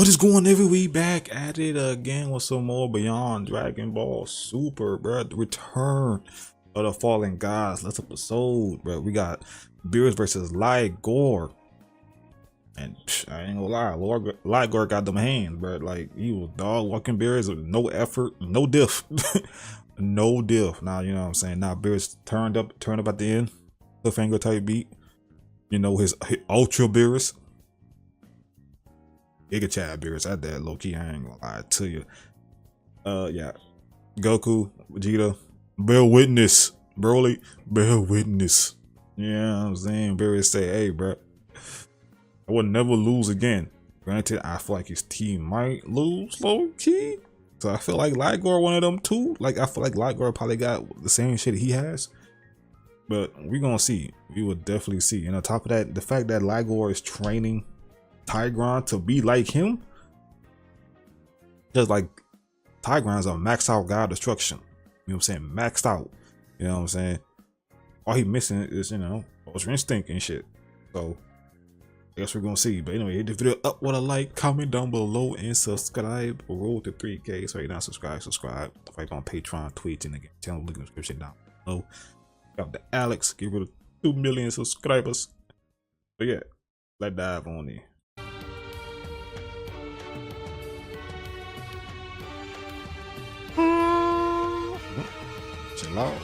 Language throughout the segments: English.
What is going every week back at it again with some more Beyond Dragon Ball Super, bro. The return of the fallen gods. Last episode, bro. We got Beerus versus Ligor. And I ain't gonna lie, Ligor got them hands, bro. Like, he was dog walking Beerus with no effort, no diff. No diff. Now, you know what I'm saying? Now Beerus turned up at the end. Cliffhanger type beat. You know, his Ultra Beerus. Giga Chad Beerus at that low key, I ain't gonna lie to you. Yeah. Goku, Vegeta, bear witness, Broly, bear witness. Yeah, I'm saying Beerus say, hey, bro, I would never lose again. Granted, I feel like his team might lose low key. So I feel like Ligor one of them too. Like, I feel like Ligor probably got the same shit he has. But we gonna see. We will definitely see. And on top of that, the fact that Ligor is training Tigron to be like him, just like Tigron's a maxed out god destruction. You know what I'm saying? Maxed out. You know what I'm saying? All he missing is, you know, Ultra Instinct and shit. So I guess we're gonna see. But anyway, hit the video up with a like, comment down below, and subscribe. Roll to 3K. So right now, subscribe. Like on Patreon, Twitch, and the channel link in the description down below. Got the Alex, get rid of 2 million subscribers. But yeah, let's dive on in. Chill out.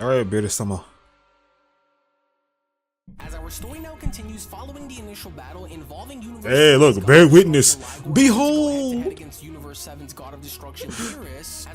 Alright, Beerus summer. As our story now continues following the initial battle involving Universe. Hey, look, bear witness. Behold! Against Universe 7's God of Destruction, Beerus.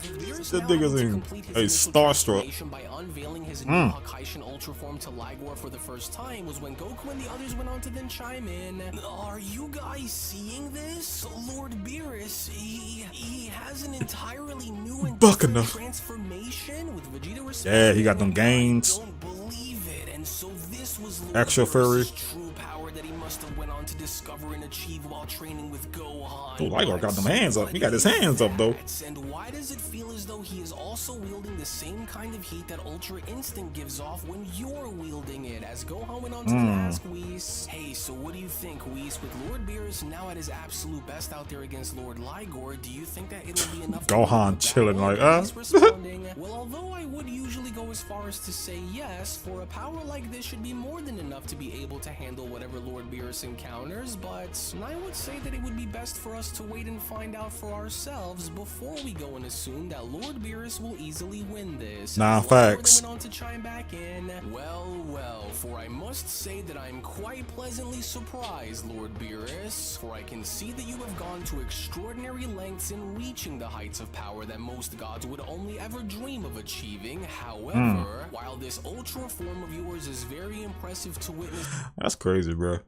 That nigga's in a starstruck. By unveiling his new Hakaishin Ultra form to Ligor for the first time was when Goku and the others went on to then chime in. Are you guys seeing this? Lord Beerus, he has an entirely new and different transformation with Vegeta. Yeah, he got them gains. Don't believe it, and so this was Lord Extra furry. True power that he must have went on to discover and achieve while training with Gohan. Oh, Ligor got them hands up. He got his hands up though. And why does it feel as though he is also wielding the same kind of heat that Ultra Instinct gives off when you're wielding it? As Gohan went on to ask Whis, hey, so what do you think, Whis? With Lord Beerus now at his absolute best out there against Lord Ligor, do you think that it'll be enough? Gohan chilling like, responding, well, although I would usually go as far as to say yes, for a power like this should be more than enough to be able to handle whatever Lord Beerus encounters, but I would say that it would be best for us to wait and find out for ourselves before we go and assume that Lord Beerus will easily win this. Nah, facts. Went on to chime back in. Well, for I must say that I'm quite pleasantly surprised, Lord Beerus, for I can see that you have gone to extraordinary lengths in reaching the heights of power that most gods would only ever dream of achieving. However, while this ultra form of yours is very impressive to witness, that's crazy, bro.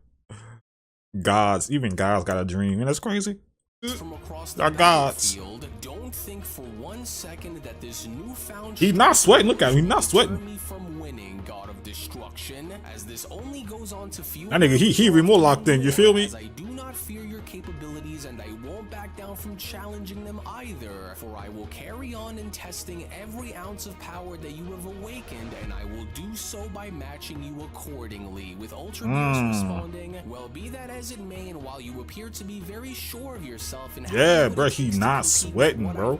Gods, even gods got a dream, and that's crazy. From across the field, don't think for 1 second that this newfound he's not sweating. Look at him, he's not sweating. Me from winning, God of Destruction, as this only goes on to fuel that nigga, he more locked in. You feel me? As I do not fear your capabilities, and I won't back down from challenging them either. For I will carry on in testing every ounce of power that you have awakened, and I will do so by matching you accordingly. With Ultra Beerus responding, well, be that as it may, and while you appear to be very sure of yourself. Yeah, bro, he not sweating, bro.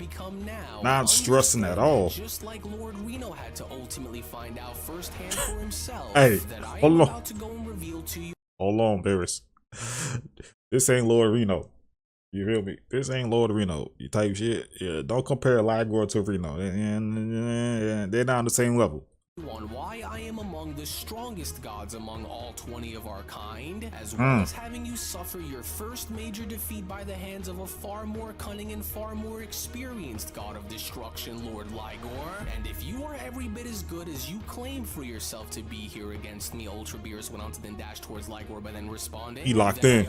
Not stressing at all. Just like Lord Reno had to ultimately find out firsthand for himself. Hey, hold on. To go and reveal to you. Hold on, Beerus. This ain't Lord Reno. You feel me? This ain't Lord Reno. You type shit. Yeah, don't compare Ligor to Reno. They're not on the same level. On why I am among the strongest gods among all 20 of our kind, as well as having you suffer your first major defeat by the hands of a far more cunning and far more experienced God of Destruction, Lord Ligor. And if you are every bit as good as you claim for yourself to be here against me, Ultra Beerus went on to then dash towards Ligor by then responding, he locked in.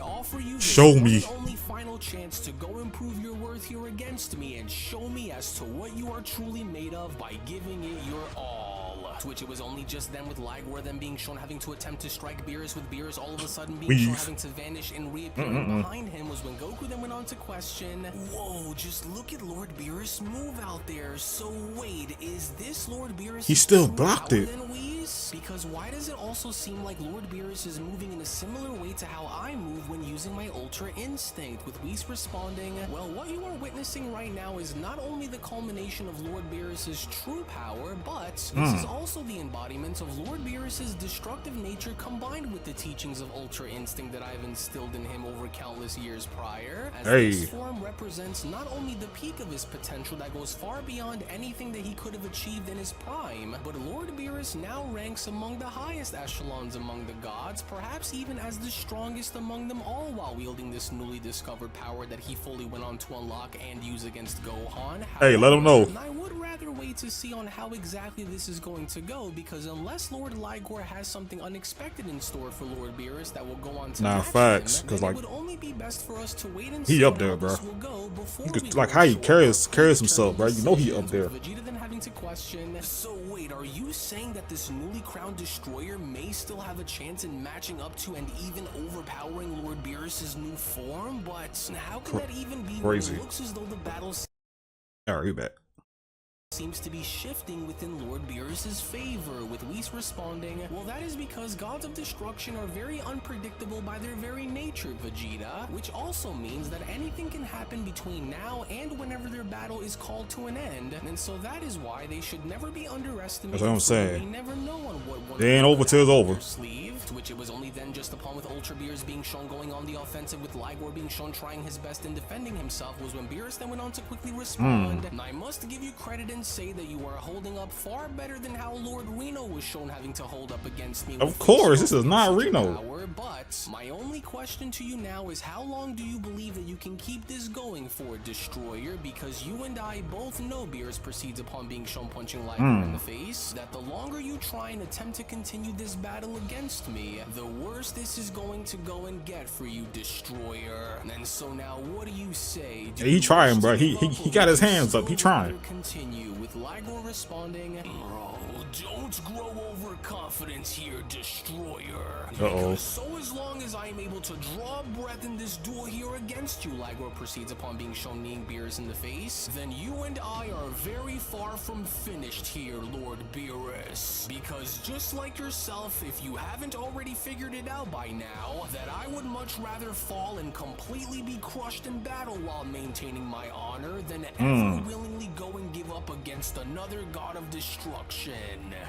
Show me. Only final chance to go and prove your worth here against me and show me as to what you are truly made of by giving it your all. To which it was only just then with Ligor then being shown having to attempt to strike Beerus, with Beerus all of a sudden being shown having to vanish and reappearing behind him, was when Goku then went on to question, whoa, just look at Lord Beerus move out there. So wait, is this Lord Beerus? He still blocked it. Because why does it also seem like Lord Beerus is moving in a similar way to how I move when using my Ultra Instinct? With Whis responding, well, what you are witnessing right now is not only the culmination of Lord Beerus's true power, but this is also the embodiment of Lord Beerus's destructive nature combined with the teachings of Ultra Instinct that I've instilled in him over countless years prior. As this form represents not only the peak of his potential that goes far beyond anything that he could have achieved in his prime, but Lord Beerus now ranks among the highest echelons among the gods, perhaps even as the strongest among them all, while wielding this newly discovered power that he fully went on to unlock and use against Gohan. Hey, let him know. I would rather wait to see on how exactly this is going to go, because unless Lord Ligor has something unexpected in store for Lord Beerus that will go on to match facts, him, because then like it would only be best for us to wait and he see up there, how bro. this will go before we Like go how he short. carries himself, bro. You know he up there. Vegeta then having to question, so wait, are you saying that this newly crowned destroyer may still have a chance in matching up to and even overpowering Lord Beerus's new form? But how can that even be when it looks as though the battle Alright, you back. seems to be shifting within Lord Beerus's favor, with Whis responding, well, that is because gods of destruction are very unpredictable by their very nature, Vegeta, which also means that anything can happen between now and whenever their battle is called to an end, and so that is why they should never be underestimated. That's what I'm saying. We never know on what one It ain't over till it's over. sleeve, to which it was only then just upon with Ultra Beerus being shown going on the offensive, with Ligor being shown trying his best in defending himself, was when Beerus then went on to quickly respond, and I must give you credit and say that you are holding up far better than how Lord Reno was shown having to hold up against me. Of course, this is not Reno. Power, but my only question to you now is, how long do you believe that you can keep this going for, Destroyer? Because you and I both know Beerus proceeds upon being shown punching Ligor in the face, that the longer you try and attempt to continue this battle against me, the worse this is going to go and get for you, Destroyer. And so now, what do you say? Yeah, he trying, bro. He got his hands up. He trying. Continue with Ligor responding, bro, don't grow overconfident here, Destroyer. Because so as long as I am able to draw breath in this duel here against you, Ligor proceeds upon being shown kneeing Beerus in the face, then you and I are very far from finished here, Lord Beerus. Because just like yourself, if you haven't already figured it out by now, that I would much rather fall and completely be crushed in battle while maintaining my honor than ever willingly go and give up against another god of destruction.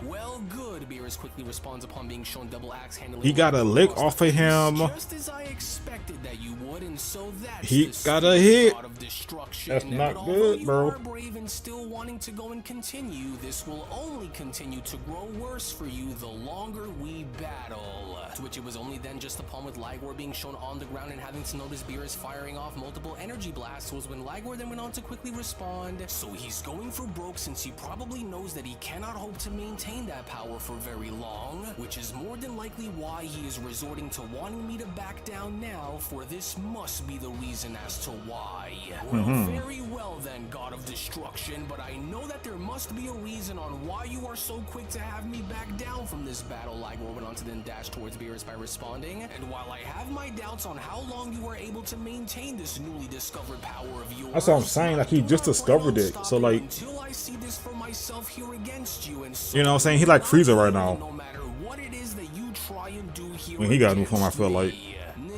Well, good, Beerus quickly responds upon being shown double axe handling. He got a lick off of him. Just as I expected that you would, and so that's He got a hit. God of destruction. That's not But good, bro. you are brave and still wanting to go and continue, this will only continue to grow worse for you the longer we battle. To which it was only then just upon with Ligor being shown on the ground and having to notice Beerus firing off multiple energy blasts, was when Ligor then went on to quickly respond, so he's going for broke since he probably knows that he cannot hope to maintain that power for very long, which is more than likely why he is resorting to wanting me to back down now, for this must be the reason as to why. Well, very well then, God of Destruction, but I know that there must be a reason on why you are so quick to have me back down from this battle. Ligor went on to then dash towards Beerus by responding, and while I have my doubts on how long you are able to maintain this newly discovered power of yours, That's what I'm saying. Like he just discovered it. So like, until I see this for myself here against you, and so you know what I'm saying? He like Frieza right now. no matter what it is that you try and do here, When he got a new form, I feel like.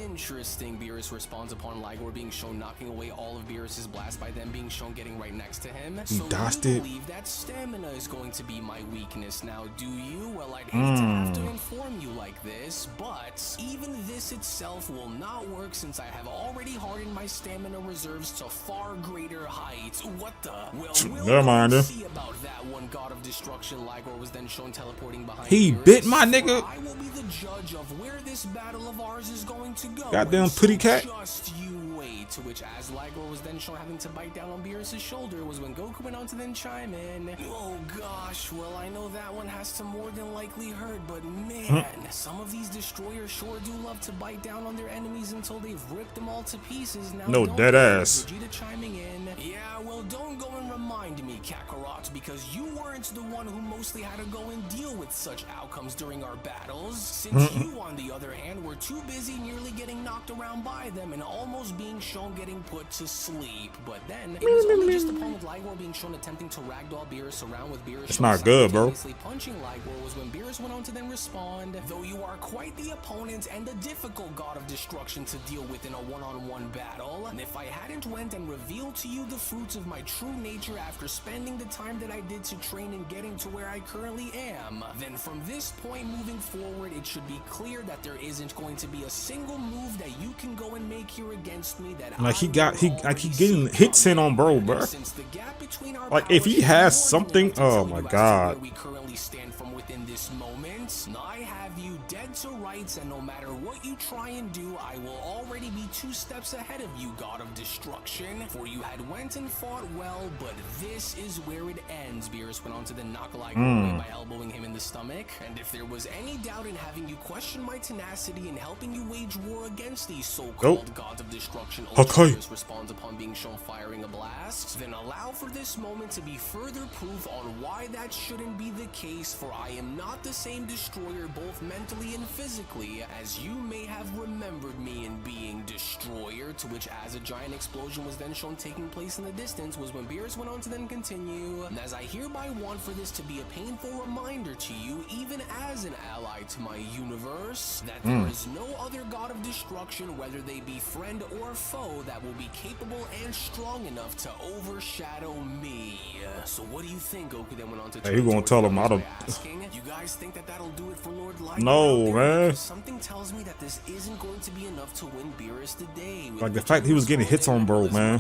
Interesting, Beerus responds upon Ligor being shown knocking away all of Beerus's blasts by them being shown getting right next to him. So dodged you it. believe that stamina is going to be my weakness now, do you? Well, I'd hate to have to inform you like this, but even this itself will not work since I have already hardened my stamina reserves to far greater heights. What the? Well, we'll Never mind, see about that one, God of Destruction. Ligor was then shown teleporting behind He Beerus, bit my for nigga. I will be the judge of where this battle of ours is going to go. Goddamn pretty cat. Just you wait. To which, as Ligor was then shown having to bite down on Beerus' shoulder, was when Goku went on to then chime in. Oh gosh, well I know that one has to more than likely hurt, but man, some of these destroyers sure do love to bite down on their enemies until they've ripped them all to pieces. Now, No, dead ass. Vegeta chiming in. Yeah, well don't go and remind me, Kakarot, because you weren't the one who mostly had to go and deal with such outcomes during our battles. Since you, on the other hand, were too busy nearly getting knocked around by them and almost being shown getting put to sleep. But then, it was only just upon with Ligor being shown attempting to ragdoll Beerus around with Beerus. It's not good, bro. Punching Ligor was when Beerus went on to then respond. Though you are quite the opponent and a difficult god of destruction to deal with in a one-on-one battle, and if I hadn't went and revealed to you the fruits of my true nature after spending the time that I did to train and getting to where I currently am, then from this point moving forward, it should be clear that there isn't going to be a single move that you can go and make here against me that like he keep getting hits in on bro. Like if he has something, oh my god. We currently stand from within this moment. I have you dead to rights, and no matter what you try and do, I will already be 2 steps ahead of you, god of destruction. For you had went and fought well, but this is where it ends. Beerus went on to then knock Ligor away by elbowing him in the stomach. And if there was any doubt in having you question my tenacity in helping you wage war against these so-called gods of destruction, Beerus responds upon being shown firing a blast, then allow for this moment to be further proof on why that shouldn't be the case, for I am not the same destroyer both mentally and physically as you may have remembered me in being destroyer. To which, as a giant explosion was then shown taking place in the distance, was when Beerus went on to then continue. And as I hereby want for this to be a painful reminder to you, even as an ally to my universe, that there is no other god of destruction, whether they be friend or foe, that will be capable and strong enough to overshadow me. So what do you think? Goku then went on to Hey, you gonna tell him I don't asking, you guys think that that'll do it for Lord Ligor? No, man. Something tells me that this isn't going to be enough to win Beerus today. Like the fact he was getting hits on bro, man,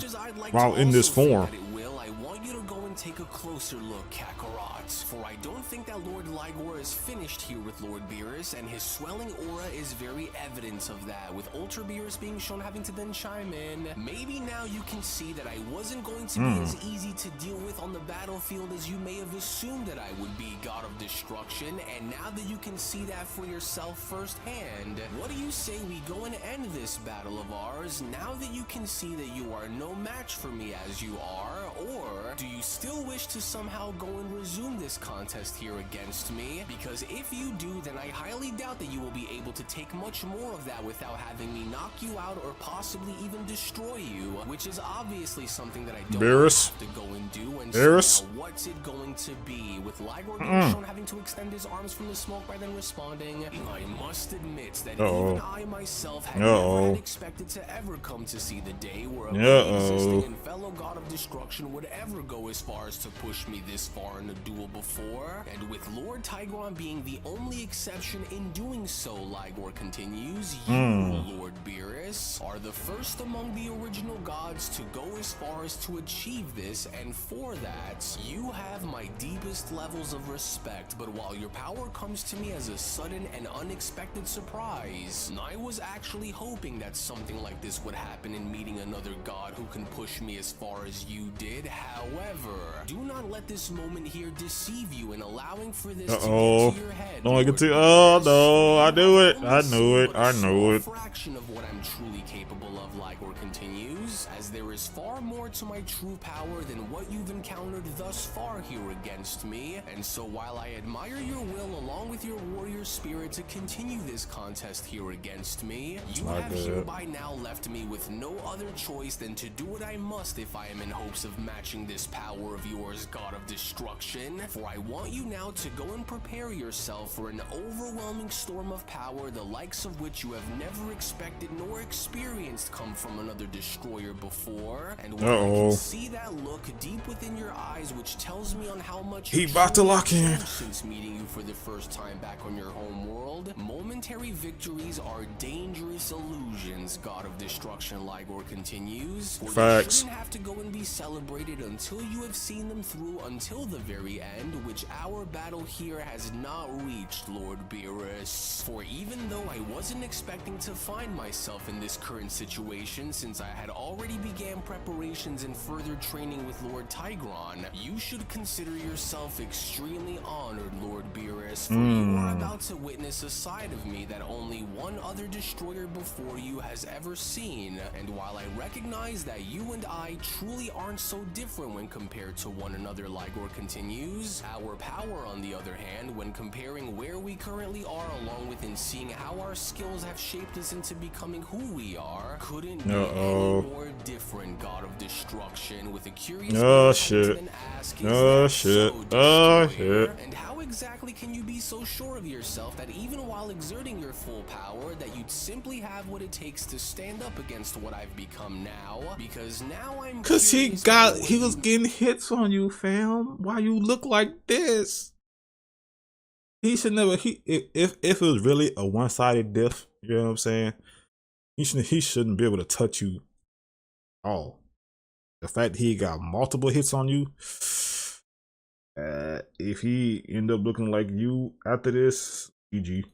while in this form. I want you to go and take a closer look, Kakarot. For I don't think that Lord Ligor is finished here with Lord Beerus, and his swelling aura is very evidence of that, with Ultra Beerus being shown having to then chime in. Maybe now you can see that I wasn't going to be as easy to deal with on the battlefield as you may have assumed that I would be, god of destruction, and now that you can see that for yourself firsthand, what do you say we go and end this battle of ours, now that you can see that you are no match for me as you are? Or do you still wish to somehow go and resume this contest here against me? Because if you do, then I highly doubt that you will be able to take much more of that without having me knock you out or possibly even destroy you, which is obviously something that I don't have to go and do. And so now what's it going to be? With Ligor being shown having to extend his arms from the smoke by then responding, I must admit that even I myself had never had expected to ever come to see the day where a existing and fellow god of destruction would ever go as far as to push me this far in a duel before. And with Lord Tigron being the only exception in doing so, Ligor continues, you, Lord Beerus, are the first among the original gods to go as far as to achieve this, and for that, you have my deepest levels of respect. But while your power comes to me as a sudden and unexpected surprise, I was actually hoping that something like this would happen in meeting another god who can push me as far as you did. However, do not let this moment here deceive you in allowing for this to get to your head. Don't get to. Oh no, I knew it. I knew it. I knew it. Fraction of what I'm truly capable of, Ligor continues, as there is far more to my true power than what you've encountered thus far here against me. And so while I admire your will along with your warrior spirit to continue this contest here against me, you have hereby now left me with no other choice than to do what I must if I am in hopes of matching this power of yours, god of destruction. For I want you now to go and prepare yourself for an overwhelming storm of power, the likes of which you have never expected nor experienced come from another destroyer before. And when I can see that look deep within your eyes, which tells me on how much he about to lock in since meeting you for the first time back on your home world, momentary victories are dangerous illusions. vengeance, God of Destruction Ligor continues. For Facts. they shouldn't have to go and be celebrated until you have seen them through until the very end, which our battle here has not reached, Lord Beerus. For even though I wasn't expecting to find myself in this current situation, since I had already began preparations and further training with Lord Tigron, you should consider yourself extremely honored, Lord Beerus, for you are about to witness a side of me that only one other destroyer before you has ever seen. And while I recognize that you and I truly aren't so different when compared to one another, Ligor continues, our power, on the other hand, when comparing where we currently are along with in seeing how our skills have shaped us into becoming who we are, couldn't be any more different, God of Destruction. With a curious shit. ask, Shit. Shit. And how exactly can you be so sure of yourself that even while exerting your full power, that you'd simply have what it takes to stand up against what I've become now? Because now I'm Cause he was getting hits on you, fam. Why you look like this? He should never. If it was really a one-sided death, you know what I'm saying? He shouldn't be able to touch you at all. The fact that he got multiple hits on you, if he end up looking like you after this, GG.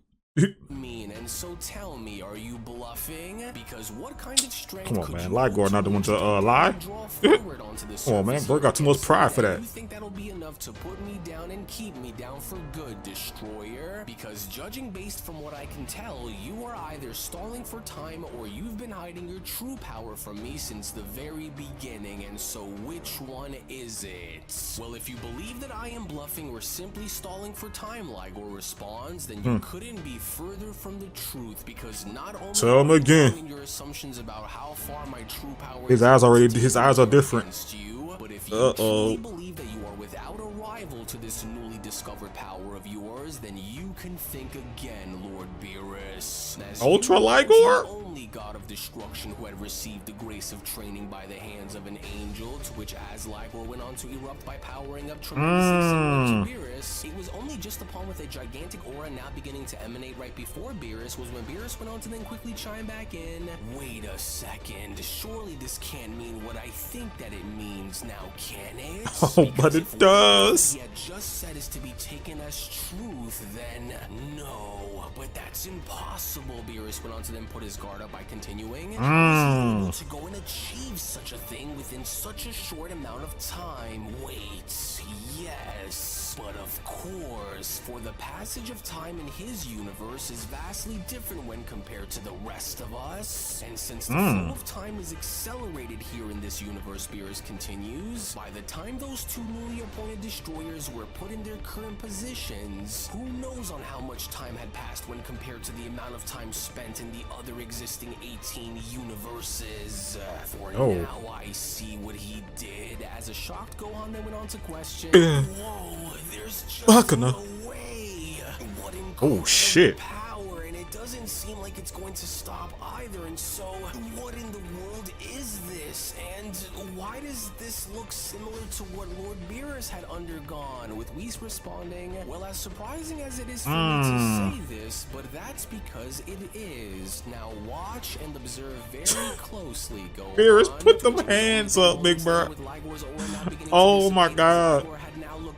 Mean, and so tell me, are you bluffing? Because what kind of strength Come on, could man. you Ligor not the one to lie. Come on, man. Bro got too much pride for that. You think that'll be enough to put me down and keep me down for good, Destroyer? Because judging based from what I can tell, you are either stalling for time or you've been hiding your true power from me since the very beginning. And so which one is it? Well, if you believe that I am bluffing or simply stalling for time, Ligor responds, then you couldn't be further from the truth, because not only tell him again. Your assumptions about how far my true power His eyes are different. you, but if you truly believe that you are without a rival to this newly discovered power of yours, then you can think again, Lord Beerus. Ultra Ligor? The only God of Destruction who had received the grace of training by the hands of an angel, to which as Ligor went on to erupt by powering up tremendously similar to Beerus, it was only just upon with a gigantic aura now beginning to emanate right before Beerus was when Beerus went on to then quickly chime back in. Wait a second, surely this can't mean what I think that it means now, can it? Oh, but it does. He had just said is to be taken as truth, then no, but that's impossible. Beerus went on to then put his guard up by continuing. How is he able to go and achieve such a thing within such a short amount of time? Wait, yes, but of course, for the passage of time in his universe is vastly different when compared to the rest of us. And since the flow of time is accelerated here in this universe, Beerus continues, by the time those two newly appointed destroyers were put in their current positions, who knows on how much time had passed when compared to the amount of time spent in the other existing 18 universes. For now I see what he did. As a shocked Gohan then went on to question, whoa, there's just no way. What shit. Power, and it doesn't seem like it's going to stop either. And so, what in the world is this? And why does this look similar to what Lord Beerus had undergone? With Whis responding, well, as surprising as it is for me to say this, but that's because it is. Now watch and observe very closely, Gohan. Beerus, put them hands up, big bro. Oh my god.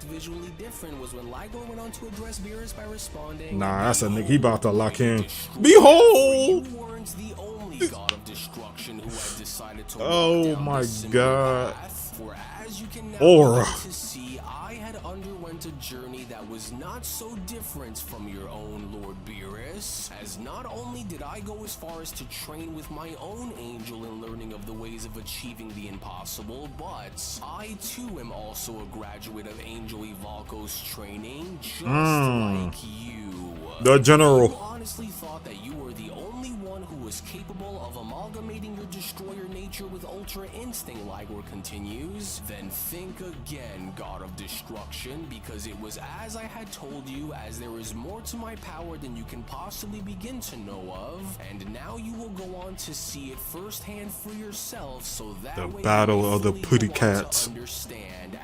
Visually different was when Ligor went on to address Beerus by responding, nah, that's a nigga, he about to lock in. Behold! You weren't the only God of Destruction who had decided to oh my god. For as you can now Aura. to see, I had underwent a journey that was not so different from your own, Lord Beerus, as not only did I go as far as to train with my own angel in learning of the ways of achieving the impossible, but I too am also a graduate of Angel Ivalco's training, just like you. The general. You honestly thought that you were the only one who was capable of amalgamating your destroyer nature with Ultra Instinct, Ligor continues, then think again, God of Destruction, because it was as I had told you, as there is more to my power than you can possibly begin to know of, and now you will go on to see it firsthand for yourself, so that the way battle of the putty cats.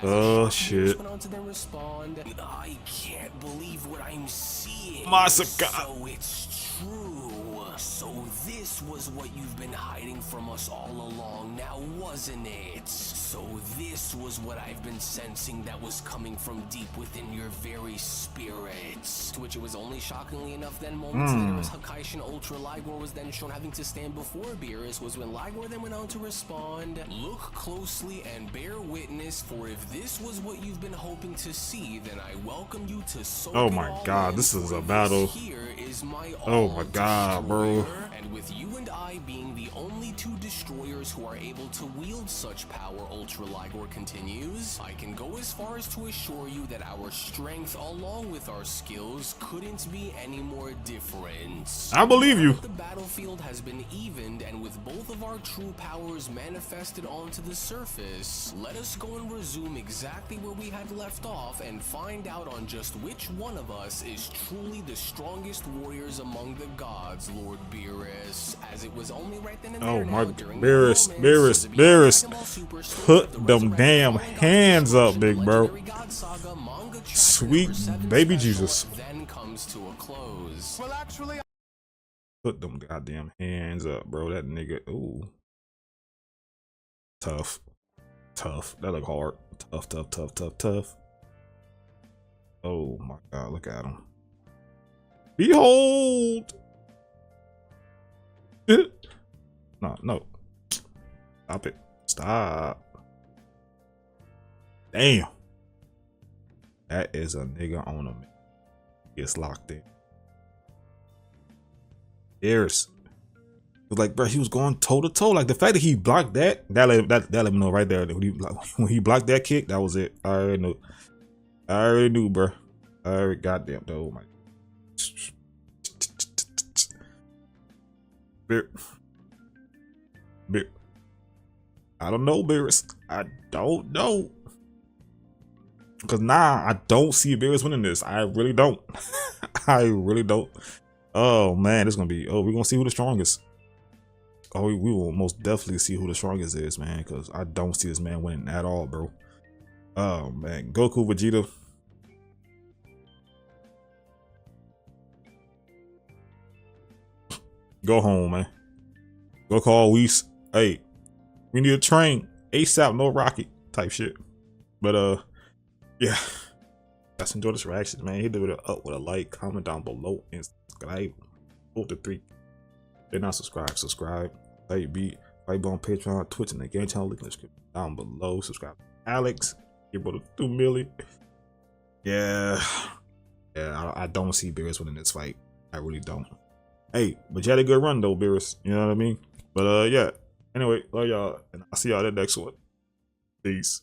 Oh shit. I can't believe what I'm seeing. Massacre. So it's true. So So this was what you've been hiding from us all along now, wasn't it? So this was what I've been sensing that was coming from deep within your very spirits. To which it was only shockingly enough then moments later as Hakaishin Ultra Ligor was then shown having to stand before Beerus was when Ligor then went on to respond, look closely and bear witness, for if this was what you've been hoping to see, then I welcome you to soak Oh it my all god, in, this is for a battle. Here is my Oh my god, bro. destroyer. And with you and I being the only two destroyers who are able to wield such power, Ultra Ligor continues, I can go as far as to assure you that our strength along with our skills couldn't be any more different. I believe you. The battlefield has been evened, and with both of our true powers manifested onto the surface, let us go and resume exactly where we had left off and find out on just which one of us is truly the strongest warriors among the gods, Lord Beerus, as it was only right then and there. Oh my, now, during Beerus, the Beerus, moments, Beerus, put them damn hands up, big bro. Sweet baby Jesus. Then comes to a close. Well, actually, Put them goddamn hands up, bro. That nigga, ooh. Tough. Tough. That look hard. Tough, tough, tough, tough, tough. Oh my god, look at him. Behold! No, no. Stop it. Stop. Damn. That is a nigga on him. Gets locked in. Beerus. Like, bro, he was going toe to toe. Like the fact that he blocked that let me know right there that when he blocked that kick, that was it. I already knew. I already knew, bro. I already goddamn. Oh my. Beer. I don't know, Beerus. I don't know. Cause I don't see Beerus winning this. I really don't. I really don't. Oh man, it's gonna be. Oh, we're gonna see who the strongest. Oh, we will most definitely see who the strongest is, man. Cause I don't see this man winning at all, bro. Oh man, Goku, Vegeta. Go home, man. Go call Whis. Hey, we need a train ASAP, no rocket type shit. But yeah. Let's enjoy this reaction, man. Hit it up with a like, comment down below, and subscribe. Hold the 3. They're not subscribed. Subscribe. Fight beat. Fight on Patreon, Twitch, and the game channel. Link in the description down below. Subscribe to Alex. Get about 2 million. Yeah. Yeah, I don't see Beerus winning this fight. I really don't. Hey, but you had a good run though, Beerus. You know what I mean? But yeah. Anyway, love y'all, and I'll see y'all in the next one. Peace.